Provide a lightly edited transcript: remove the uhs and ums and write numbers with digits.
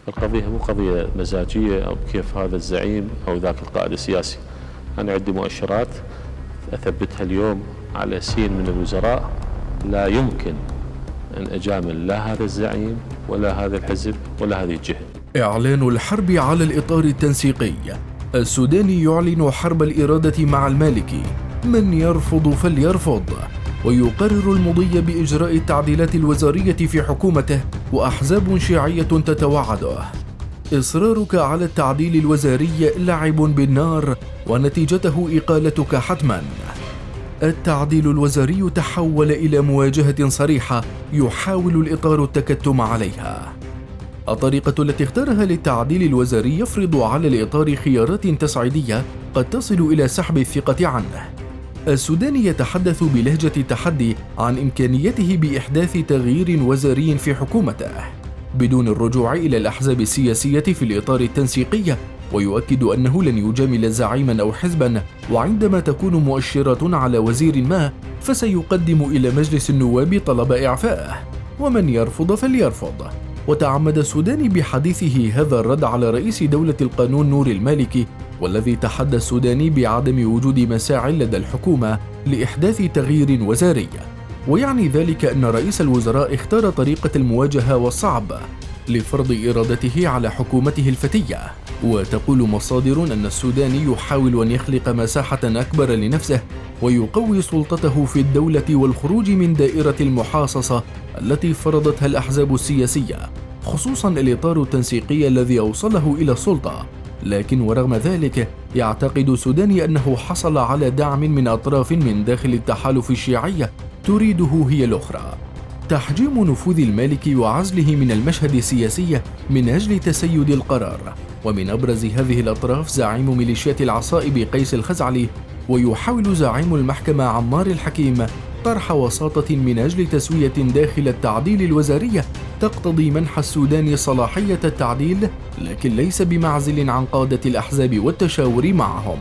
القضية مو قضية مزاجية أو كيف هذا الزعيم أو ذاك القائد السياسي. أنا عندي مؤشرات أثبتها اليوم على سين من الوزراء لا يمكن أن أجامل لا هذا الزعيم ولا هذا الحزب ولا هذه الجهة. إعلان الحرب على الإطار التنسيقي. السوداني يعلن حرب الإرادة مع المالكي، من يرفض فليرفض. ويقرر المضي بإجراء التعديلات الوزارية في حكومته، وأحزاب شيعية تتوعده. إصرارك على التعديل الوزاري لعب بالنار، ونتيجته إقالتك حتما. التعديل الوزاري تحول إلى مواجهة صريحة يحاول الإطار التكتم عليها. الطريقة التي اختارها للتعديل الوزاري يفرض على الإطار خيارات تصعيدية قد تصل إلى سحب الثقة عنه. السوداني يتحدث بلهجة التحدي عن إمكانيته بإحداث تغيير وزاري في حكومته بدون الرجوع إلى الأحزاب السياسية في الإطار التنسيقي، ويؤكد أنه لن يجامل زعيما أو حزبا، وعندما تكون مؤشرات على وزير ما فسيقدم إلى مجلس النواب طلب إعفائه، ومن يرفض فليرفض. وتعمد السوداني بحديثه هذا الرد على رئيس دولة القانون نور المالكي، والذي تحدى السوداني بعدم وجود مساعٍ لدى الحكومة لإحداث تغيير وزاري، ويعني ذلك أن رئيس الوزراء اختار طريقة المواجهة والصعب لفرض إرادته على حكومته الفتية. وتقول مصادر أن السوداني يحاول أن يخلق مساحة أكبر لنفسه ويقوي سلطته في الدولة والخروج من دائرة المحاصصة التي فرضتها الأحزاب السياسية، خصوصا الإطار التنسيقي الذي أوصله إلى السلطة. لكن ورغم ذلك يعتقد السوداني أنه حصل على دعم من أطراف من داخل التحالف الشيعي تريده هي الأخرى، تحجيم نفوذ المالكي وعزله من المشهد السياسي من أجل تسيد القرار. ومن أبرز هذه الأطراف زعيم ميليشيات العصائب قيس الخزعلي، ويحاول زعيم المحكمة عمار الحكيم طرح وساطة من أجل تسوية داخل التعديل الوزاري تقتضي منح السودان صلاحية التعديل، لكن ليس بمعزل عن قادة الأحزاب والتشاور معهم.